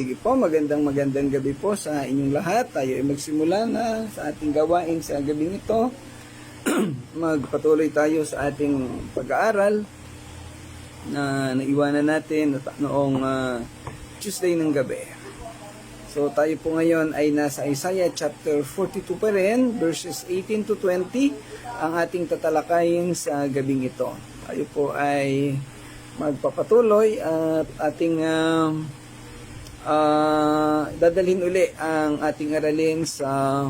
Sige po, magandang gabi po sa inyong lahat. Tayo ay magsimula na sa ating gawain sa gabing ito. Magpatuloy tayo sa ating pag-aaral na naiwanan natin noong Tuesday ng gabi. So tayo po ngayon ay nasa Isaiah chapter 42 pa rin, verses 18 to 20, ang ating tatalakayin sa gabing ito. Tayo po ay magpapatuloy at ating dadalhin uli ang ating aralin sa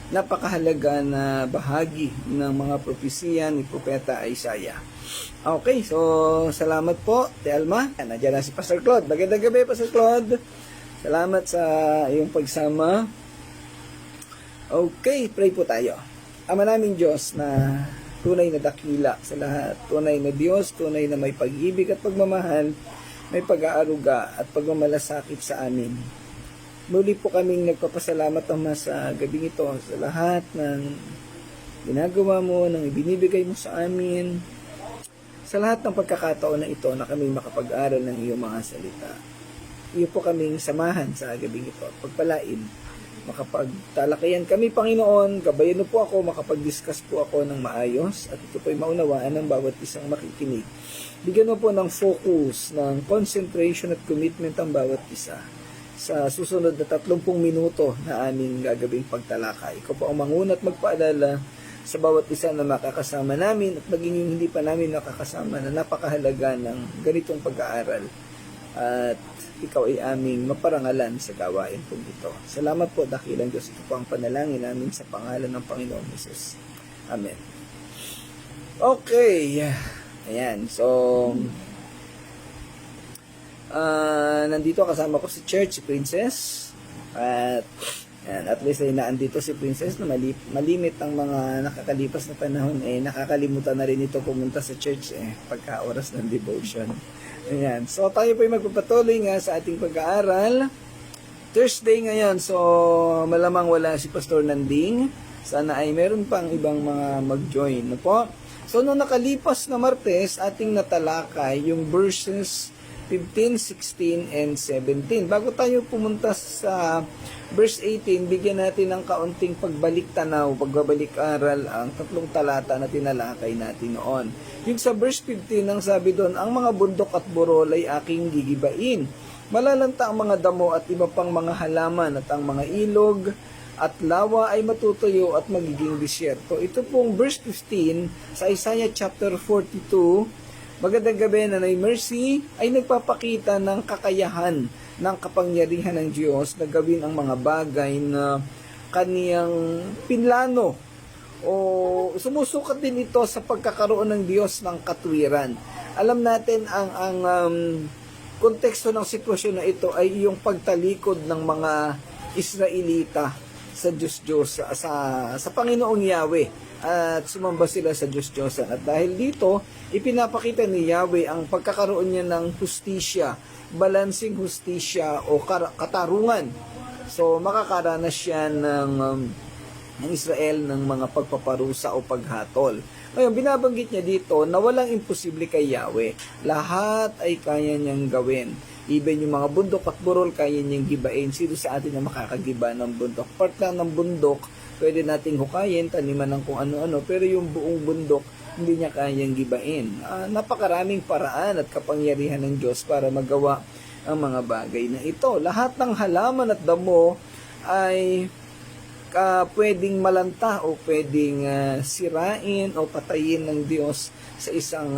napakahalaga na bahagi ng mga propesiya ni Propeta Isaiah. Okay, so salamat po, Telma. Nandiyan na si Pastor Claude. Magandang gabi, Pastor Claude. Salamat sa iyong pagsama. Okay, pray po tayo. Ama naming Diyos na tunay na dakila sa lahat, tunay na Diyos, tunay na may pag-ibig at pagmamahal, may pag-aaruga at pagmamalasakit sa amin. Muli po kaming nagpapasalamat Ama sa gabing ito, sa lahat ng ginagawa mo, ng ibinibigay mo sa amin, sa lahat ng pagkakataon na ito na kami makapag-aral ng iyong mga salita. Iyo po kaming samahan sa gabing ito at pagpalain. Makapagtalakayan kami, Panginoon, gabayan mo po ako, makapag-discuss po ako ng maayos at ito po ay maunawaan ng bawat isang makikinig. Bigyan mo po ng focus, ng concentration at commitment ang bawat isa sa susunod na 30 minuto na aming gagawing pagtalakay. Ikaw po ang manguna at magpaalala sa bawat isa na makakasama namin at maging hindi pa namin nakakasama na napakahalaga ng ganitong pag-aaral. At ikaw ay aming maparangalan sa gawain po ito. Salamat po, dakilang Diyos. Ito po ang panalangin namin sa pangalan ng Panginoon Jesus. Amen. Okay. Ayan. So, nandito kasama ko si Church, si Princess. At least ay naandito si Princess na malimit ang mga nakakalipas na panahon. Nakakalimutan na rin ito pumunta sa church pagka oras ng devotion. Ayan. So, tayo po ay magpapatuloy nga sa ating pag-aaral. Thursday ngayon, so malamang wala si Pastor Nanding. Sana ay meron pang ibang mga mag-join. No po? So, noong nakalipas na Martes, ating natalakay yung verses 15, 16, and 17. Bago tayo pumunta sa verse 18, bigyan natin ng kaunting pagbalik-tanaw, pagbabalik-aral ang 3 talata na tinalakay natin noon. Yung sa verse 15, ang sabi doon, ang mga bundok at burol ay aking gigibain. Malalanta ang mga damo at iba pang mga halaman at ang mga ilog at lawa ay matutuyo at magiging disyerto. Ito pong verse 15 sa Isaiah chapter 42, magandang gabi, Nanay Mercy, ay nagpapakita ng kakayahan ng kapangyarihan ng Diyos na gawin ang mga bagay na kaniyang pinlano o sumusukat din ito sa pagkakaroon ng Diyos ng katwiran. Alam natin ang konteksto ng sitwasyon na ito ay yung pagtalikod ng mga Israelita sa Diyos sa Panginoong Yahweh at sumamba sila sa Diyos-Diyosan. At dahil dito, ipinapakita ni Yahweh ang pagkakaroon niya ng hustisya, balancing hustisya o katarungan. So, makakaranas siya ng Israel ng mga pagpaparusa o paghatol. Ngayon, binabanggit niya dito na walang imposible kay Yahweh. Lahat ay kaya niyang gawin. Even yung mga bundok at burol, kaya niyang gibain. Sino sa atin na makakagiba ng bundok? Part lang ng bundok, pwede nating hukayin, taniman ng kung ano-ano, pero yung buong bundok, hindi niya kayang gibain. Napakaraming paraan at kapangyarihan ng Diyos para magawa ang mga bagay na ito. Lahat ng halaman at damo ay pwedeng malanta o pwedeng sirain o patayin ng Diyos sa isang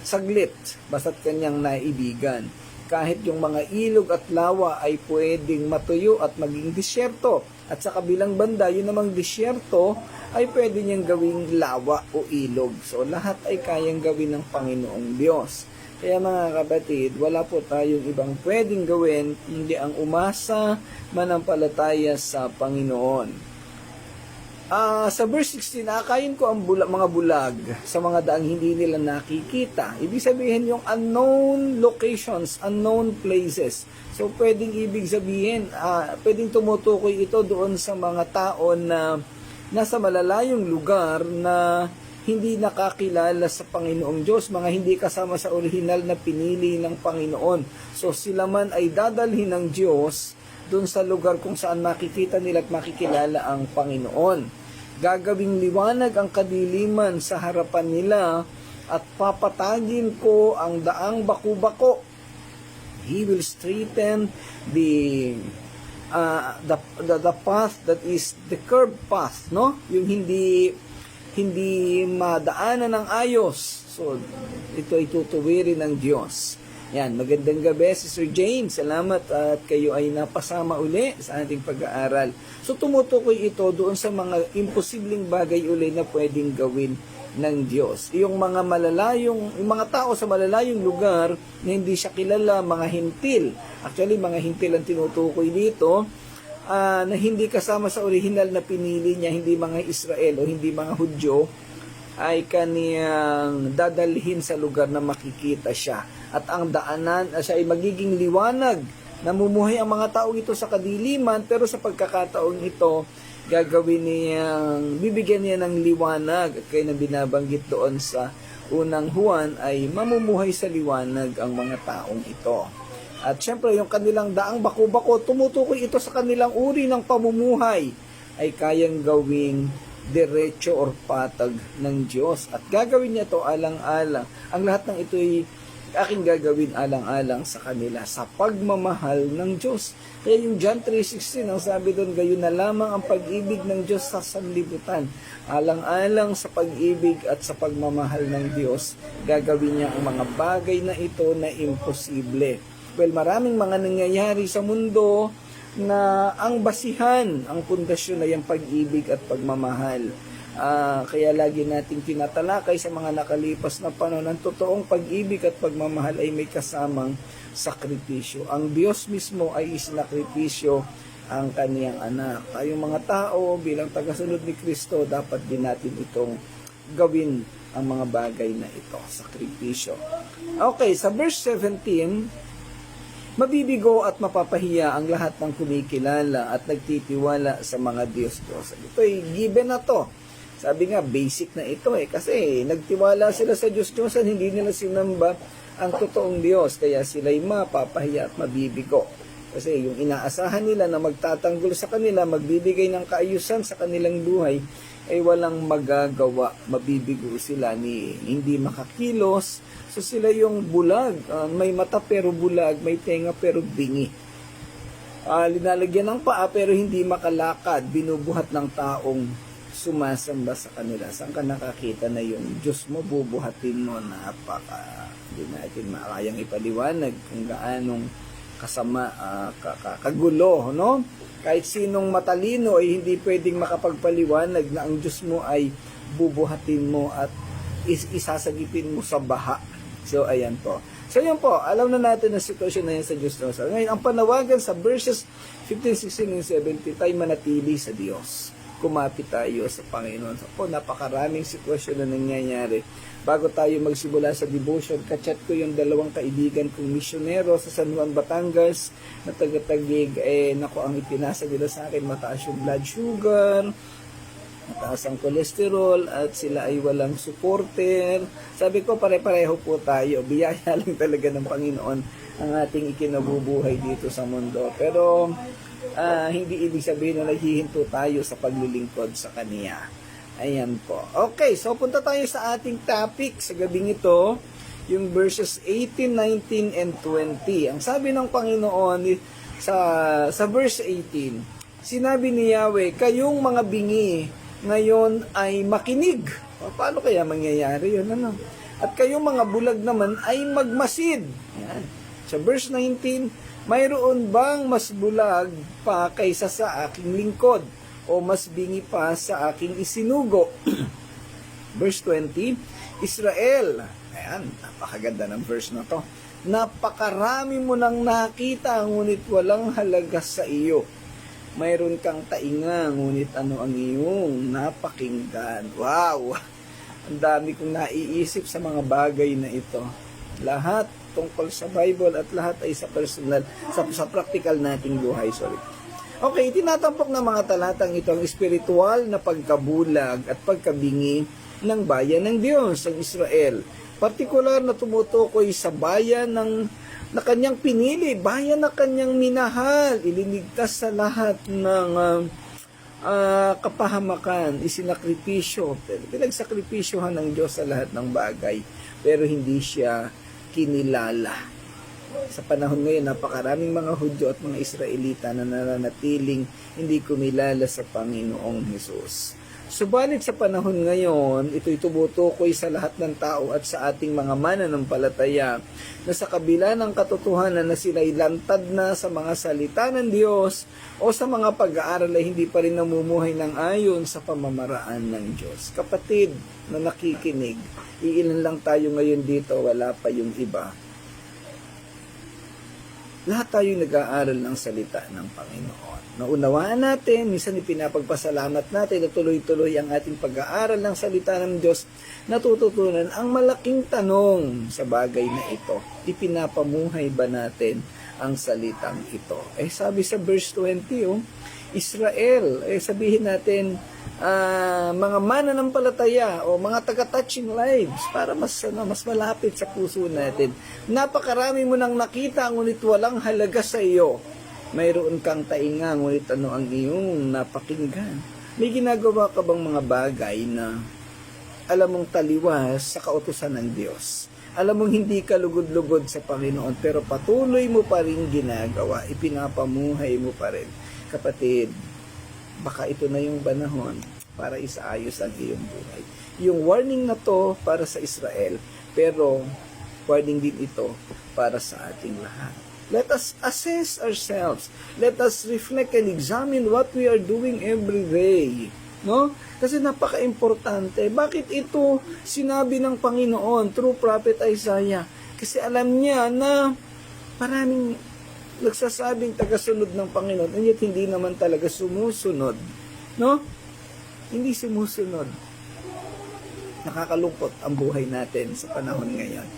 saglit, basta't kanyang naibigan. Kahit yung mga ilog at lawa ay pwedeng matuyo at maging disyerto. At sa kabilang banda, yun namang disyerto ay pwede niyang gawing lawa o ilog. So, lahat ay kayang gawin ng Panginoong Diyos. Kaya mga kapatid, wala po tayong ibang pwedeng gawin, hindi ang umasa, manampalataya sa Panginoon. Sa verse 16, akayin ko ang mga bulag sa mga daang hindi nila nakikita. Ibig sabihin yung unknown locations, unknown places. So, pwedeng ibig sabihin, pwedeng tumutukoy ito doon sa mga tao na nasa malalayong lugar na hindi nakakilala sa Panginoong Diyos, mga hindi kasama sa orihinal na pinili ng Panginoon. So sila man ay dadalhin ng Diyos doon sa lugar kung saan makikita nila at makikilala ang Panginoon. Gagawing liwanag ang kadiliman sa harapan nila at papatagin ko ang daang baku-bako. He will straighten the path that is the curved path, no? Yung hindi madaanan ng ayos. So, ito ay tutuwirin ng Diyos. Yan, magandang gabi, Sister Jane. Salamat at kayo ay napasama uli sa ating pag-aaral. So, tumutukoy ito doon sa mga imposibleng bagay uli na pwedeng gawin ng Diyos. Yung mga tao sa malalayong lugar na hindi siya kilala, mga hintil. Actually, mga hintil ang tinutukoy dito, na hindi kasama sa orihinal na pinili niya, hindi mga Israel o hindi mga Hudyo, ay kaniyang dadalhin sa lugar na makikita siya. At ang daanan, siya ay magiging liwanag. Namumuhay ang mga tao ito sa kadiliman, pero sa pagkakataong ito, bibigyan niya ng liwanag. At kaya na binabanggit doon sa unang Juan ay mamumuhay sa liwanag ang mga taong ito. At syempre, yung kanilang daang baku-bako, tumutukoy ito sa kanilang uri ng pamumuhay, ay kayang gawing diretso or patag ng Diyos. At gagawin niya ito alang-alang. Ang lahat ng ito ay aking gagawin alang-alang sa kanila sa pagmamahal ng Diyos. Kaya yung John 3:16, ang sabi doon, gayon na lamang ang pag-ibig ng Diyos sa sanlibutan. Alang-alang sa pag-ibig at sa pagmamahal ng Diyos, gagawin niya ang mga bagay na ito na imposible. Well, maraming mga nangyayari sa mundo na ang basihan, ang pundasyon ay ang pag-ibig at pagmamahal. Kaya lagi nating tinatalakay sa mga nakalipas na panahon, ang totoong pag-ibig at pagmamahal ay may kasamang sakripisyo. Ang Diyos mismo ay isinakripisyo ang kaniyang anak. Tayong mga tao bilang tagasunod ni Kristo, dapat din natin itong gawin ang mga bagay na ito, sakripisyo. Okay, sa verse 17, mabibigo at mapapahiya ang lahat ng kumikilala at nagtitiwala sa mga Diyos-Diyos. Ito ay given na to. Sabi nga, basic na ito kasi nagtiwala sila sa Diyos-Diyosan, hindi nila sinamba ang totoong Diyos, kaya sila'y mapapahiya at mabibigo. Kasi yung inaasahan nila na magtatanggol sa kanila, magbibigay ng kaayusan sa kanilang buhay, ay walang magagawa, mabibigo sila, hindi makakilos. So sila yung bulag, may mata pero bulag, may tenga pero bingi. Linalagyan ng paa pero hindi makalakad, binubuhat ng taong sumasamba sa kanila. Saan ka nakakita na yung Diyos mo, bubuhatin mo, hindi natin makayang ipaliwanag kung gaanong kasama, kagulo, no? Kahit sinong matalino ay hindi pwedeng makapagpaliwanag na ang Diyos mo ay bubuhatin mo at isasagipin mo sa baha. So, ayan po. So, ayan po. Alam na natin ang sitwasyon na yan sa Diyos. Ngayon, ang panawagan sa verses 15, 16, and 17, tayo manatili sa Diyos. Kumapit tayo sa Panginoon. So, po, napakaraming sitwasyon na nangyayari. Bago tayo magsimula sa devotion, kachat ko yung dalawang kaibigan kong misyonero sa San Juan, Batangas, na taga-Taguig. Naku, ang ipinasa nila sa akin, mataas yung blood sugar, mataas ang kolesterol, at sila ay walang supporter. Sabi ko, pare-pareho po tayo. Biyaya lang talaga ng Panginoon ang ating ikinabubuhay dito sa mundo. Pero, hindi ibig sabihin na naghihinto tayo sa paglilingkod sa Kaniya. Ayan po. Okay, so punta tayo sa ating topic sa gabing ito, yung verses 18, 19, and 20. Ang sabi ng Panginoon sa verse 18, sinabi ni Yahweh, kayong mga bingi ngayon ay makinig. Paano kaya mangyayari yun? Ano? At kayong mga bulag naman ay magmasid. Ayan. Sa verse 19, mayroon bang mas bulag pa kaysa sa aking lingkod? O mas bingi pa sa aking isinugo? Verse 20, Israel, ayan, napakaganda ng verse na to. Napakarami mo nang nakita, ngunit walang halaga sa iyo. Mayroon kang tainga, ngunit ano ang iyong napakinggan? Wow! Ang dami kong naiisip sa mga bagay na ito. Lahat tungkol sa Bible at lahat ay sa personal, sa practical nating buhay. Okay, tinatampok ng mga talatang ito ang espiritual na pagkabulag at pagkabingi ng bayan ng Diyos, ang Israel. Partikular na tumutukoy sa bayan na kanyang pinili, bayan na kanyang minahal, ililigtas sa lahat ng kapahamakan, isinakripisyo, pinagsakripisyohan ng Diyos sa lahat ng bagay, pero hindi siya kinilala. Sa panahon ngayon, napakaraming mga Hudyo at mga Israelita na nananatiling hindi kumilala sa Panginoong Hesus. Subalit sa panahon ngayon, ito'y tumutukoy sa lahat ng tao at sa ating mga mananampalataya na sa kabila ng katotohanan na sila'y lantad na sa mga salita ng Diyos o sa mga pag-aaral ay hindi pa rin namumuhay ng ayon sa pamamaraan ng Diyos. Kapatid na nakikinig, iilan lang tayo ngayon dito, wala pa yung iba. Lahat tayo nag-aaral ng salita ng Panginoon. Naunawaan natin, minsan ipinapagpasalamat natin na tuloy-tuloy ang ating pag-aaral ng salita ng Diyos, natututunan ang malaking tanong sa bagay na ito. Ipinapamuhay ba natin ang salitang ito? Sabi sa verse 20, Israel, sabihin natin, mga mananampalataya o mga taga-touching lives para mas malapit sa puso natin. Napakarami mo nang nakita ngunit walang halaga sa iyo. Mayroon kang tainga ngunit ano ang iyong napakinggan? May ginagawa ka bang mga bagay na alam mong taliwas sa kautusan ng Diyos? Alam mong hindi ka lugod-lugod sa Panginoon pero patuloy mo pa rin ginagawa, ipinapamuhay mo pa rin. Kapatid, baka ito na yung panahon para isaayos ang iyong buhay. Yung warning na to para sa Israel, pero warning din ito para sa ating lahat. Let us assess ourselves. Let us reflect and examine what we are doing every day. No? Kasi napaka-importante. Bakit ito sinabi ng Panginoon through Prophet Isaiah? Kasi alam niya na maraming nagsasabing tagasunod ng Panginoon, and yet hindi naman talaga sumusunod. No? Hindi sumusunod. Nakakalungkot ang buhay natin sa panahon ngayon.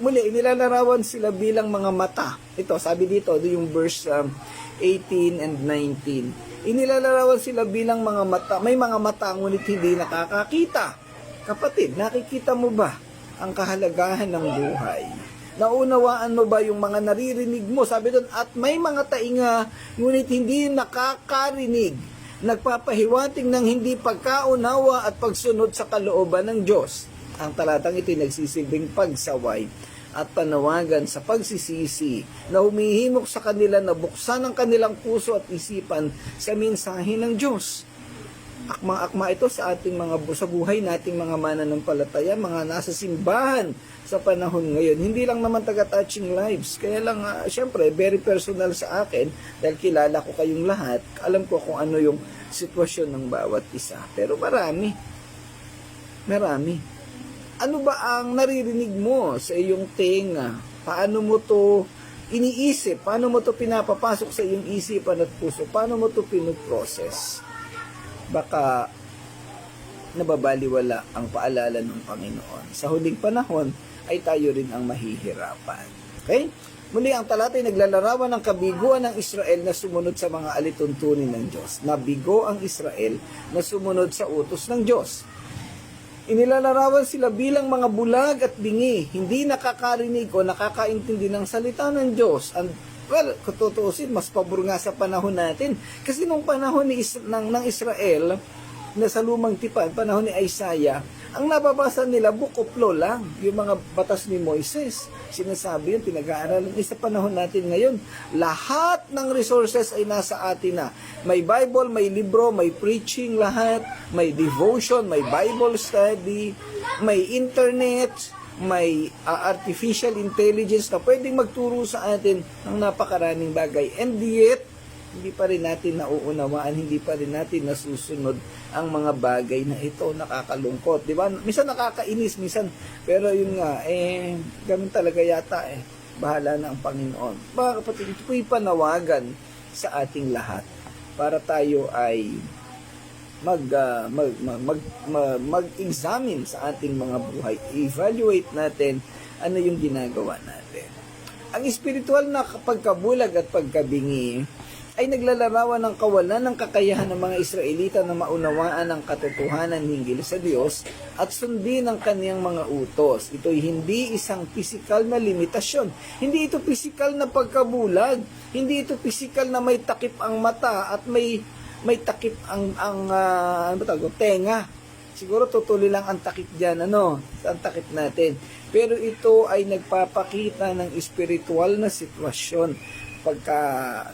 Muli, inilalarawan sila bilang mga mata. Ito, sabi dito, yung verse 18 and 19. Inilalarawan sila bilang mga mata. May mga mata, ngunit hindi nakakakita. Kapatid, nakikita mo ba ang kahalagahan ng buhay? Naunawaan mo ba yung mga naririnig mo? Sabi doon, at may mga tainga, ngunit hindi nakakarinig. Nagpapahiwatig ng hindi pagkaunawa at pagsunod sa kalooban ng Diyos. Ang talatang ito'y nagsisilbing pagsaway at panawagan sa pagsisisi na humihimok sa kanila na buksan ang kanilang puso at isipan sa mensahe ng Diyos. Akma-akma ito sa ating sa buhay nating mga mananampalataya, mga nasa simbahan sa panahon ngayon. Hindi lang naman taga-touching lives. Kaya lang, syempre, very personal sa akin dahil kilala ko kayong lahat. Alam ko kung ano yung sitwasyon ng bawat isa. Pero marami. Ano ba ang naririnig mo sa iyong tenga? Paano mo to iniisip? Paano mo to pinapapasok sa iyong isipan at puso? Paano mo to pinuprocess? Baka nababaliwala ang paalala ng Panginoon. Sa huling panahon ay tayo rin ang mahihirapan. Okay? Muli, ang talata ay naglalarawan ng kabiguan ng Israel na sumunod sa mga alituntunin ng Diyos. Nabigo ang Israel na sumunod sa utos ng Diyos. Inilalarawan sila bilang mga bulag at bingi, hindi nakakarinig o nakakaintindi ng salita ng Diyos. Kung tutuusin, mas pabor nga sa panahon natin. Kasi nung panahon ng Israel, na sa lumang tipan, panahon ni Isaiah, ang nababasa nila, book of law lang, yung mga batas ni Moises. Sinasabi yun, pinag-aaralan. Sa panahon natin ngayon, lahat ng resources ay nasa atin na. May Bible, may libro, may preaching lahat, may devotion, may Bible study, may internet, may artificial intelligence na pwedeng magturo sa atin ng napakaraming bagay. And yet, hindi pa rin natin nauunawaan, hindi pa rin natin nasusunod ang mga bagay na ito. Nakakalungkot, di ba? Minsan nakakainis, minsan, pero yun nga, ganun talaga yata bahala na ang Panginoon. Mga kapatid, ito po'y panawagan sa ating lahat para tayo ay mag-examine sa ating mga buhay. Evaluate natin ano yung ginagawa natin. Ang espiritual na pagkabulag at pagkabingi ay naglalarawan ng kawalan ng kakayahan ng mga Israelita na maunawaan ang katotohanan hinggil sa Diyos at sundin ang kaniyang mga utos. Ito'y hindi isang pisikal na limitasyon. Hindi ito pisikal na pagkabulag. Hindi ito pisikal na may takip ang mata at may takip ang tenga. Siguro tutuloy lang ang takip diyan, ang takip natin. Pero ito ay nagpapakita ng espiritual na sitwasyon. Pagka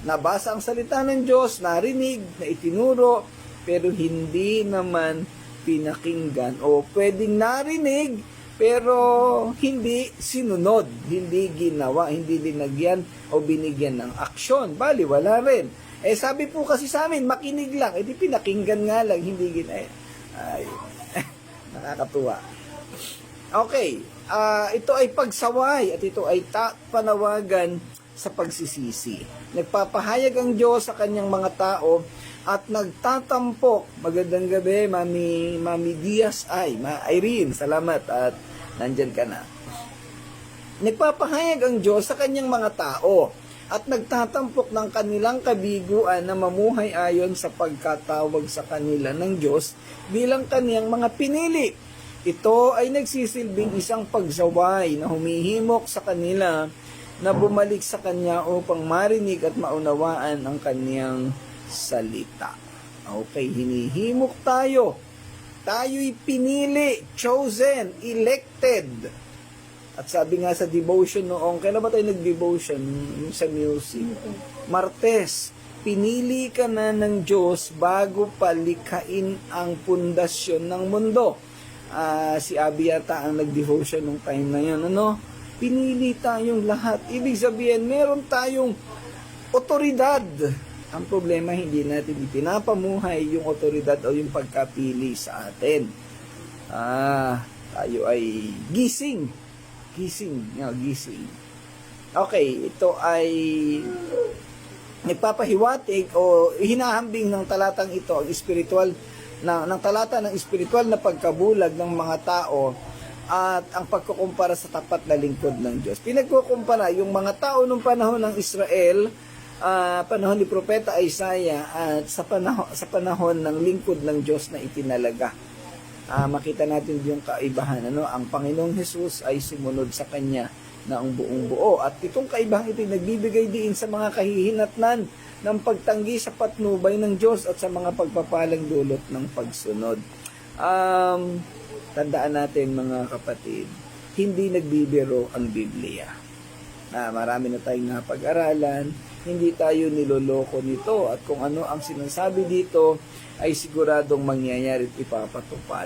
nabasa ang salita ng Diyos, narinig, na itinuro, pero hindi naman pinakinggan. O pwedeng narinig, pero hindi sinunod, hindi ginawa, hindi linagyan o binigyan ng aksyon. Bali, wala rin. Sabi po kasi sa amin, makinig lang. Di pinakinggan nga lang, hindi ay, nakakatuwa. Okay, ito ay pagsaway at ito ay panawagan sa pagsisisi. Nagpapahayag ang Diyos sa kanyang mga tao at nagtatampok. Magandang gabi, Mami Diaz Irene, salamat at nandyan ka na. Nagpapahayag ang Diyos sa kanyang mga tao at nagtatampok ng kanilang kabiguan na mamuhay ayon sa pagkatawag sa kanila ng Diyos bilang kaniyang mga pinili. Ito ay nagsisilbing isang pagsaway na humihimok sa kanila na bumalik sa Kanya upang marinig at maunawaan ang Kaniyang salita. Okay, hinihimok tayo. Tayo'y pinili, chosen, elected. At sabi nga sa devotion noong, kailan ba tayo nag-devotion sa music? Martes, pinili ka na ng Diyos bago palikhain ang pundasyon ng mundo. Si Abby yata ang nag-devotion nung time na yun, Pinili tayong lahat. Ibig sabihin, meron tayong otoridad. Ang problema, hindi natin ipinapamuhay yung otoridad o yung pagkapili sa atin. Tayo ay gising. Gising. Okay, ito ay nagpapahiwatig o hinahambing ng talatang ito ang spiritual ng talata ng spiritual na pagkabulag ng mga tao at ang pagkukumpara sa tapat na lingkod ng Diyos. Pinagkukumpara yung mga tao nung panahon ng Israel, panahon ni Propeta Isaiah at sa panahon ng lingkod ng Diyos na itinalaga. Makita natin yung kaibahan. Ang Panginoong Hesus ay sumunod sa Kanya na ang buong buo. At itong kaibahan ito nagbibigay din sa mga kahihinatnan ng pagtanggi sa patnubay ng Diyos at sa mga pagpapalang dulot ng pagsunod. Tandaan natin mga kapatid, hindi nagbibiro ang Biblia. Marami na tayong napag-aralan, hindi tayo niloloko nito at kung ano ang sinasabi dito ay siguradong mangyayari at ipapatupad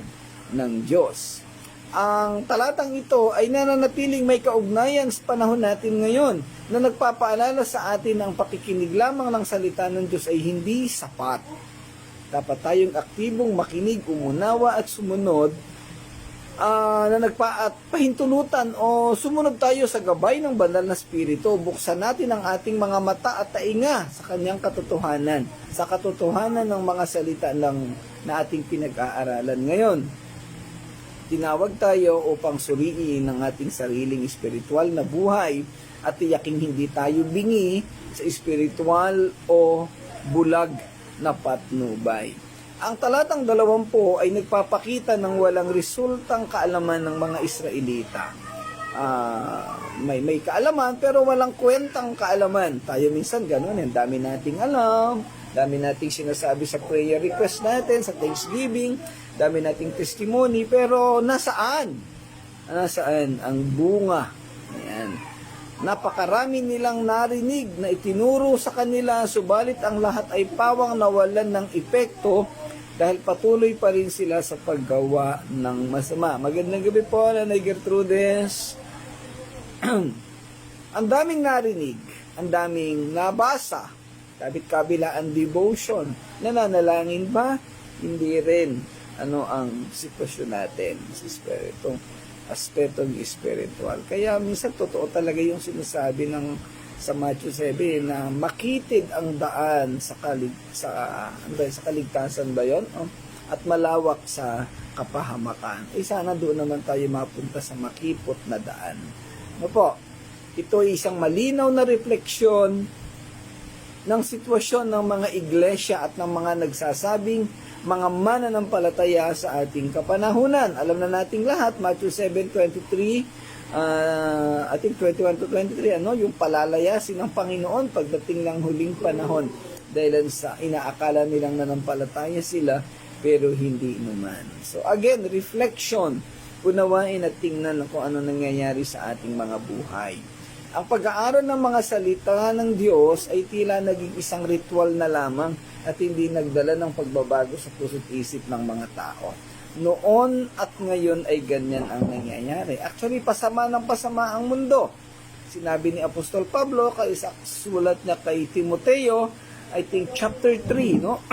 ng Diyos. Ang talatang ito ay nananatiling may kaugnayan sa panahon natin ngayon na nagpapaalala sa atin na ang pakikinig lamang ng salita ng Diyos ay hindi sapat. Dapat tayong aktibong makinig, umunawa at sumunod na pahintulutan o sumunod tayo sa gabay ng banal na spirito. Buksan natin ang ating mga mata at tainga sa kanyang katotohanan, sa katotohanan ng mga salita lang na ating pinag-aaralan ngayon. Tinawag tayo upang suriin ang ating sariling espiritual na buhay at tiyaking hindi tayo bingi sa espiritual o bulag na patnubay. Ang talatang 20 ay nagpapakita ng walang resultang kaalaman ng mga Israelita. May kaalaman pero walang kwentang kaalaman. Tayo minsan ganun, ang dami nating alam, dami nating sinasabi sa prayer request natin, sa Thanksgiving, dami nating testimony, pero nasaan? Nasaan ang bunga? Ayan. Napakarami nilang narinig na itinuro sa kanila, subalit ang lahat ay pawang nawalan ng epekto dahil patuloy pa rin sila sa paggawa ng masama. Magandang gabi po, Nanay Gertrudes. Ang daming narinig, ang daming nabasa, kabit-kabila ang devotion. Nananalangin ba? Hindi rin. Ano ang sitwasyon natin sa aspetong spiritual. Kaya minsan totoo talaga yung sinasabi sa Matthew 7 na makitid ang daan sa kaligtasan ba yun? At malawak sa kapahamakan. Sana doon naman tayo mapunta sa makipot na daan. Ito ay isang malinaw na refleksyon ng sitwasyon ng mga iglesia at ng mga nagsasabing mga mananampalataya sa ating kapanahunan. Alam na nating lahat, Matthew 7:23, I think 21 to 23, yung palalayasin ng Panginoon pagdating ng huling panahon dahil sa inaakala nilang nanampalataya sila pero hindi naman. So again, reflection, unawain at tingnan kung ano nangyayari sa ating mga buhay. Ang pag-aaral ng mga salita ng Diyos ay tila naging isang ritual na lamang at hindi nagdala ng pagbabago sa puso't isip ng mga tao. Noon at ngayon ay ganyan ang nangyayari. Actually, pasama ng pasama ang mundo. Sinabi ni Apostol Pablo sa sulat niya kay Timoteo, I think chapter 3, no?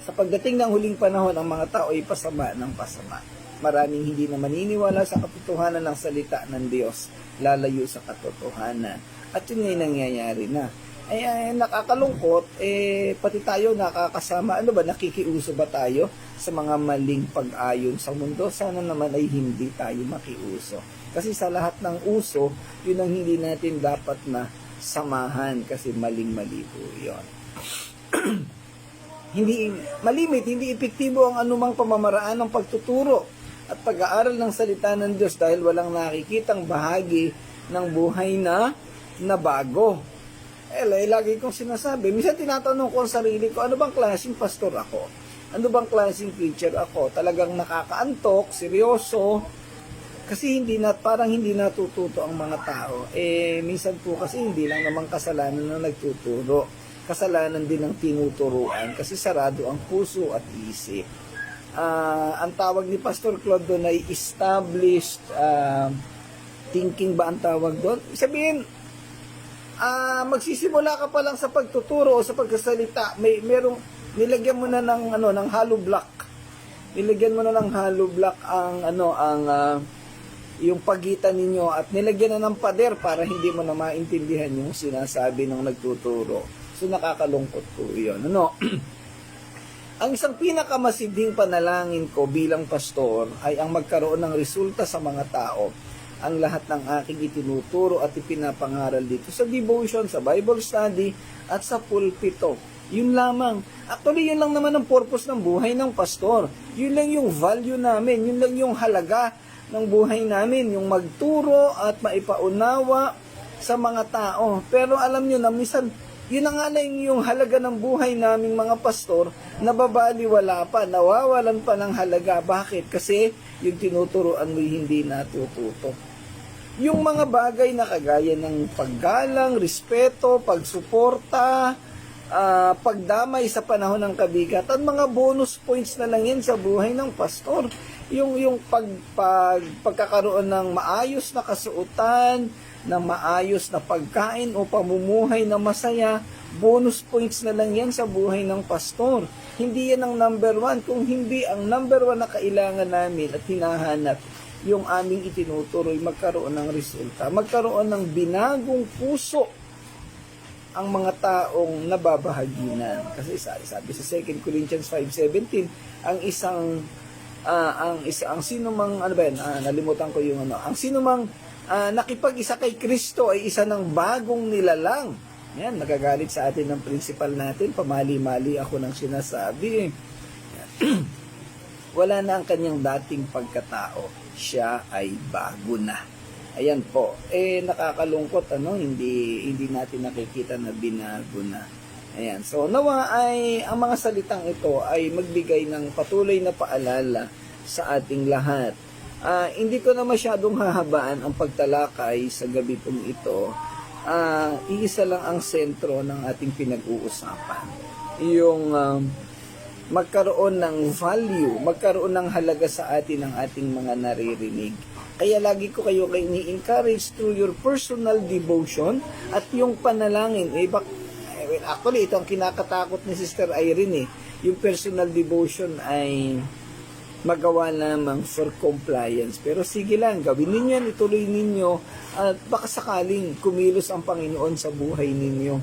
Sa pagdating ng huling panahon, ang mga tao ay pasama ng pasama. Maraming hindi na maniniwala sa katotohanan ng salita ng Diyos, lalayo sa katotohanan. At yun ngay nangyayari na. Nakakalungkot, pati tayo nakakasama, nakikiuso ba tayo sa mga maling pag-ayon sa mundo? Sana naman ay hindi tayo makiuso. Kasi sa lahat ng uso, yun ang hindi natin dapat na samahan kasi maling-mali po yun. Hindi epektibo ang anumang pamamaraan ng pagtuturo at pag-aaral ng salita ng Diyos dahil walang nakikitang bahagi ng buhay na bago. Lagi kong sinasabi, minsan tinatanong ko ang sarili ko, ano bang klaseng pastor ako? Ano bang klaseng preacher ako? Talagang nakakaantok, seryoso, kasi parang hindi natututo ang mga tao. Minsan po kasi hindi lang naman kasalanan na nagtuturo. Kasalanan din ng tinuturuan kasi sarado ang puso at isip. Ang tawag ni Pastor Claude doon ay established thinking ba ang tawag doon? Sabihin, magsisimula ka pa lang sa pagtuturo o sa pagsasalita, merong nilagyan mo na ng hollow block. Nilagyan mo na ng hollow block yung pagitan ninyo at nilagyan na ng pader para hindi mo na maintindihan yung sinasabi ng nagtuturo. So nakakalungkot po 'yon. Ang isang pinakamasidhing panalangin ko bilang pastor ay ang magkaroon ng resulta sa mga tao. Ang lahat ng aking itinuturo at ipinapangaral dito sa devotion, sa Bible study, at sa pulpito. Yun lamang. Actually, yun lang naman ang purpose ng buhay ng pastor. Yun lang yung value namin. Yun lang yung halaga ng buhay namin. Yung magturo at maipaunawa sa mga tao. Pero alam nyo na, minsan, yun na nga lang yung halaga ng buhay naming mga pastor, nababaliwala pa, nawawalan pa ng halaga. Bakit? Kasi yung tinuturoan mo hindi natututo. Yung mga bagay na kagaya ng paggalang, respeto, pagsuporta, pagdamay sa panahon ng kabigatan, mga bonus points na lang yan sa buhay ng pastor. Yung pagkakaroon ng maayos na kasuotan, ng maayos na pagkain o pamumuhay na masaya, bonus points na lang yan sa buhay ng pastor. Hindi yan ang number one. Kung hindi ang number one na kailangan namin at hinahanap, yung aming itinuturoy magkaroon ng resulta, magkaroon ng binagong puso ang mga taong nababahaginan. Kasi sabi sa 2 Corinthians 5:17, ang sinumang nalimutan ko yung ang sinumang nakipag-isa kay Kristo ay isa ng bagong nilalang. Yan, nagagalit sa atin ng principal natin, pamali-mali ako ng sinasabi. Wala na ang kanyang dating pagkatao, siya ay bago na. Ayan po, nakakalungkot, hindi natin nakikita na binago na. Ayan, so nawa ay ang mga salitang ito ay magbigay ng patuloy na paalala sa ating lahat. Hindi ko na masyadong hahabaan ang pagtalakay sa gabi pong ito. Iisa lang ang sentro ng ating pinag-uusapan. Yung magkaroon ng value, magkaroon ng halaga sa atin ng ating mga naririnig. Kaya lagi ko kayo ni-encourage through your personal devotion at yung panalangin. Actually, ito ang kinakatakot ni Sister Irene. Yung personal devotion ay magawa lamang for compliance. Pero sige lang, gawin ninyo yan, ituloy ninyo at baka sakaling kumilos ang Panginoon sa buhay ninyo.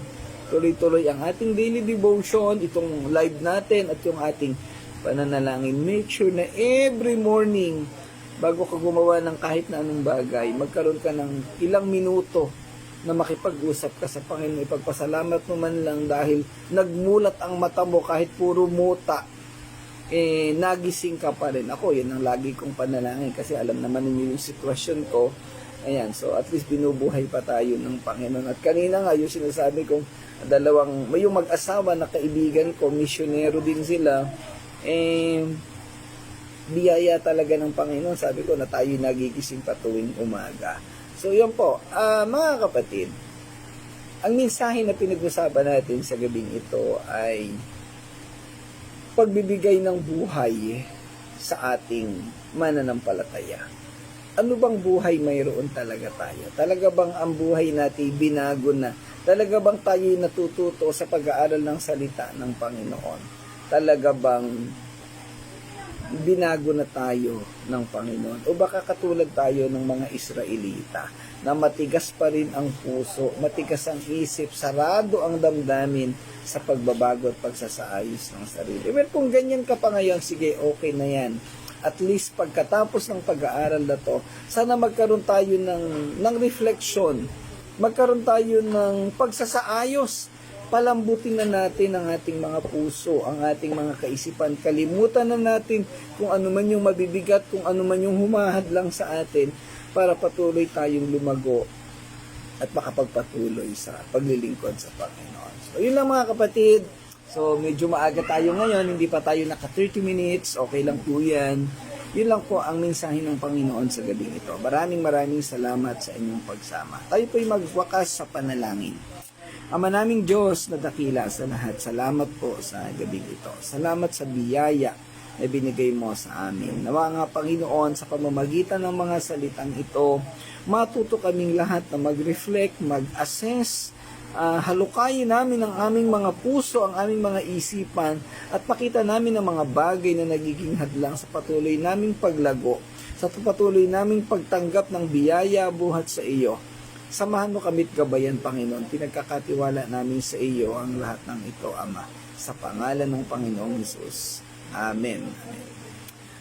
Tuloy-tuloy ang ating daily devotion, itong live natin at yung ating pananalangin. Make sure na every morning, bago ka gumawa ng kahit na anong bagay, magkaroon ka ng ilang minuto na makipag-usap ka sa Panginoon. Ipagpasalamat mo man lang dahil nagmulat ang mata mo kahit puro muta, nagising ka pa rin. Ako, yun ang lagi kong panalangin kasi alam naman ninyo yung sitwasyon ko. Ayan, so at least binubuhay pa tayo ng Panginoon. At kanina nga, yung sinasabi kong may yung mag-asawa na kaibigan ko, misyonero din sila, biyaya talaga ng Panginoon. Sabi ko na tayo nagigising pa tuwing umaga. So, yun po. Mga kapatid, ang mensahe na pinag-usapan natin sa gabing ito ay pagbibigay ng buhay sa ating mananampalataya. Ano bang buhay mayroon talaga tayo? Talaga bang ang buhay natin binago na? Talaga bang tayo natututo sa pag-aaral ng salita ng Panginoon? Talaga bang binago na tayo ng Panginoon? O baka katulad tayo ng mga Israelita na matigas pa rin ang puso, matigas ang isip, sarado ang damdamin sa pagbabago at pagsasaayos ng sarili. Well, kung ganyan ka pa ngayon, sige, okay na yan. At least pagkatapos ng pag-aaral na to, sana magkaroon tayo ng reflection, magkaroon tayo ng pagsasaayos. Palambutin na natin ang ating mga puso, ang ating mga kaisipan. Kalimutan na natin kung ano man yung mabibigat, kung ano man yung humahadlang sa atin para patuloy tayong lumago at makapagpatuloy sa paglilingkod sa Panginoon. So, yun lang mga kapatid. So, medyo maaga tayo ngayon, hindi pa tayo naka 30 minutes, okay lang po yan. Yun lang po ang mensahe ng Panginoon sa gabing ito. Maraming salamat sa inyong pagsama. Tayo po'y magwakas sa panalangin. Ama naming Diyos na dakila sa lahat, salamat po sa gabing ito. Salamat sa biyaya na binigay mo sa amin. Nawa nga Panginoon, sa pamamagitan ng mga salitang ito, matuto kaming lahat na mag-reflect, mag-assess, halukayin namin ang aming mga puso, ang aming mga isipan, at pakita namin ang mga bagay na nagiging hadlang sa patuloy naming paglago, sa patuloy naming pagtanggap ng biyaya buhat sa iyo. Samahan mo kami't gabayan, Panginoon. Pinagkakatiwala namin sa iyo ang lahat ng ito, Ama. Sa pangalan ng Panginoong Hesus. Amen. Amen.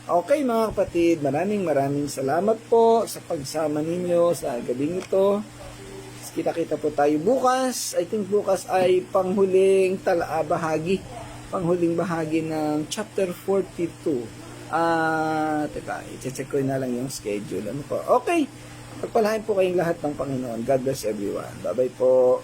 Okay mga kapatid, maraming salamat po sa pagsama ninyo sa gabing ito. Kita-kita po tayo bukas. I think bukas ay panghuling bahagi ng chapter 42. Teka, i-check ko na lang yung schedule. Ano po? Okay. Pagpalain po kayong lahat ng Panginoon. God bless everyone. Bye-bye po.